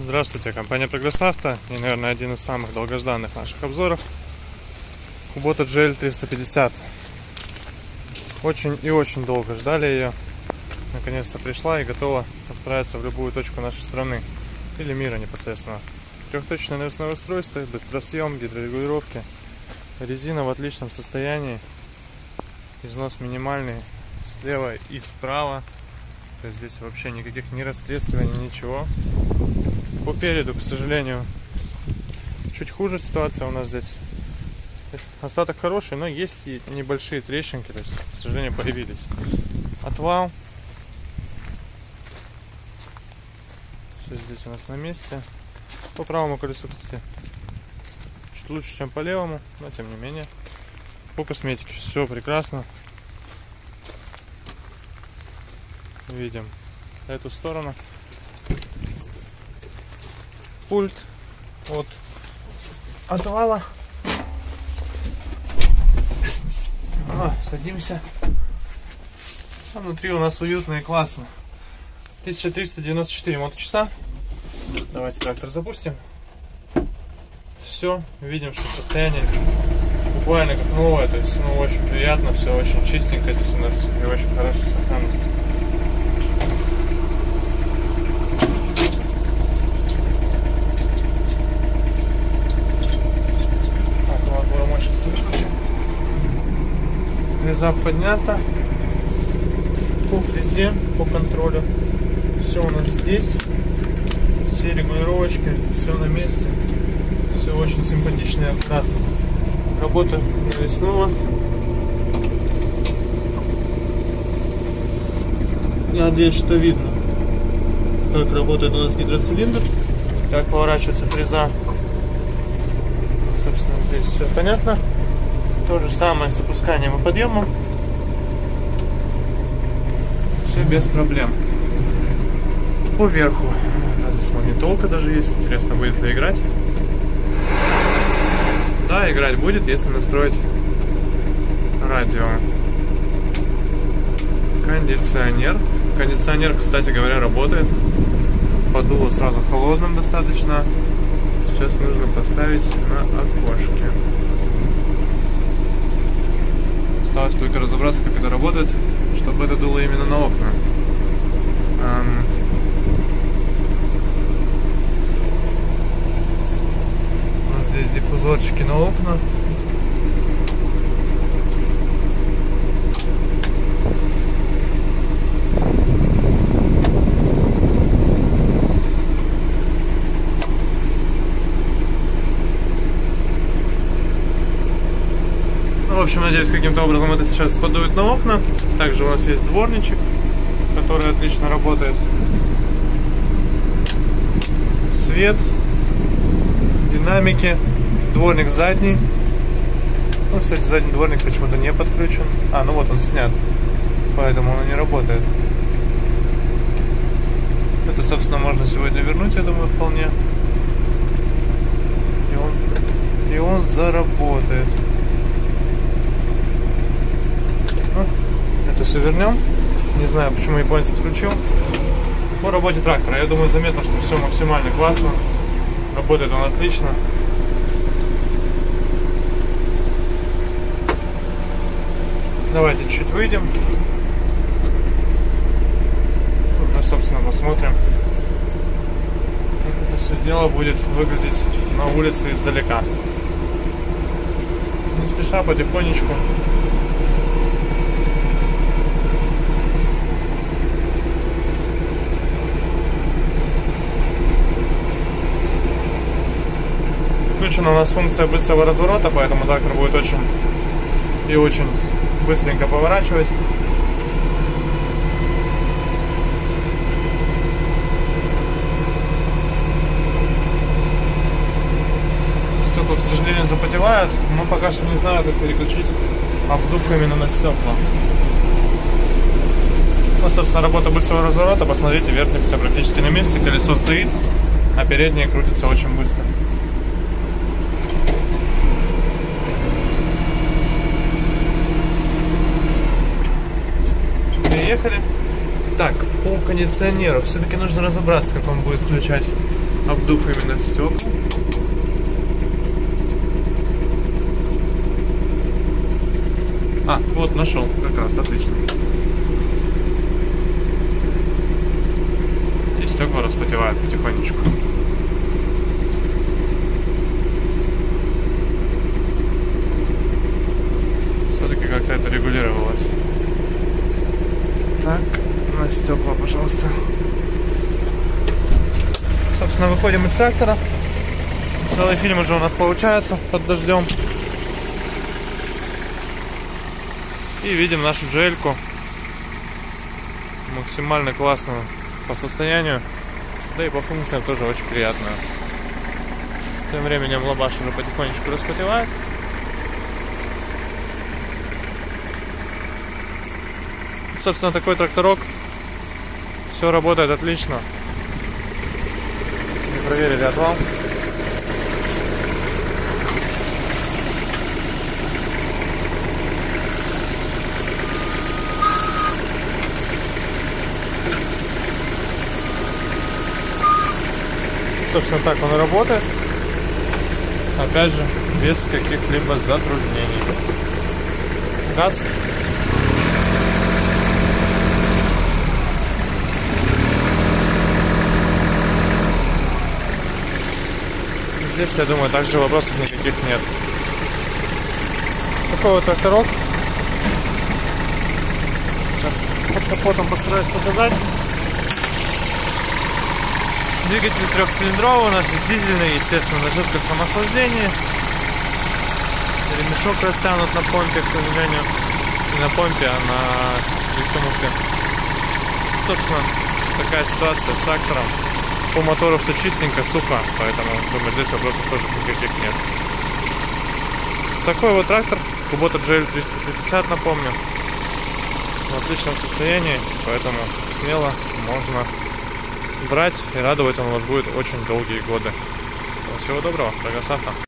Здравствуйте, компания Progress Auto и, наверное, один из самых долгожданных наших обзоров Kubota GL 350. Очень и очень долго ждали ее. Наконец-то пришла и готова отправиться в любую точку нашей страны или мира непосредственно. Трехточное навесное устройство, быстросъем, гидрорегулировки, резина в отличном состоянии, износ минимальный слева и справа. То есть здесь вообще никаких ни растрескиваний, ничего. По переду, к сожалению, чуть хуже ситуация у нас здесь. Остаток хороший, но есть и небольшие трещинки, то есть, к сожалению, появились. Отвал. Все здесь у нас на месте. По правому колесу, кстати, чуть лучше, чем по левому, но тем не менее. По косметике все прекрасно. Видим эту сторону. Пульт от отвала. Садимся. А внутри у нас уютно и классно. 1394 моточаса. Давайте трактор запустим. Все, видим, что состояние буквально как новое. То есть, очень приятно, все очень чистенько. Здесь у нас и очень хорошая сохранность. Фреза поднята по фрезе, по контролю. Все у нас здесь, все регулировочки, все на месте, все очень симпатично и аккуратно. Работа навесного. Я надеюсь, что видно, как работает у нас гидроцилиндр, как поворачивается фреза. Собственно, здесь все понятно. То же самое с опусканием и подъемом. Все без проблем. По верху у нас здесь магнитолка даже есть. Интересно, будет ли играть. Да, играть будет, если настроить радио. Кондиционер. Кондиционер, кстати говоря, работает. Подуло сразу холодным достаточно. Сейчас нужно поставить на окошке. Осталось только разобраться, как это работает, чтобы это дуло именно на окна. У нас здесь диффузорчики на окна. В общем, надеюсь, каким-то образом это сейчас подует на окна. Также у нас есть дворничек, который отлично работает. Свет, динамики, дворник задний. Ну, кстати, задний дворник почему-то не подключен. Ну вот он снят, поэтому он не работает. Это, собственно, можно сегодня вернуть, я думаю, вполне. И он заработает. Это все вернем. Не знаю, почему японец отключил. По работе трактора, я думаю, заметно, что все максимально классно. Работает он отлично. Давайте чуть-чуть выйдем. Ну, собственно, посмотрим, как это все дело будет выглядеть на улице издалека. Не спеша, потихонечку. Включена у нас функция быстрого разворота, поэтому трактор будет очень и очень быстренько поворачивать. Стекла, к сожалению, запотевают, но пока что не знаю, как переключить обдув именно на стекла. Ну, собственно, работа быстрого разворота. Посмотрите, верхний все практически на месте, колесо стоит, а переднее крутится очень быстро. Приехали. Так, по кондиционеру. Все-таки нужно разобраться, как он будет включать обдув именно стекол. А, вот нашел, как раз, отлично. И стекла распотевают потихонечку. Все-таки как-то это регулировалось. Так, на стекла, пожалуйста. Собственно, выходим из трактора. Целый фильм уже у нас получается под дождем. И видим нашу джельку. Максимально классную по состоянию. Да и по функциям тоже очень приятную. Тем временем лабаш уже потихонечку распотевает. Собственно, такой тракторок. Все работает отлично. Мы проверили отвал. Собственно, так он и работает. Опять же, без каких-либо затруднений. Газ. Здесь, я думаю, также вопросов никаких нет. Такой вот тракторок. Сейчас под капотом постараюсь показать. Двигатель трехцилиндровый у нас, дизельный, естественно, на жидкостном охлаждении. Ремешок растянут на помпе, к сожалению. Не на помпе, а на дискомуфте. Собственно, такая ситуация с трактором. По мотору все чистенько, сухо, поэтому, думаю, здесь вопросов тоже никаких нет. Такой вот трактор, Kubota GL 350, напомню. В отличном состоянии, поэтому смело можно брать, и радовать он вас будет очень долгие годы. Всего доброго, Тагасаха.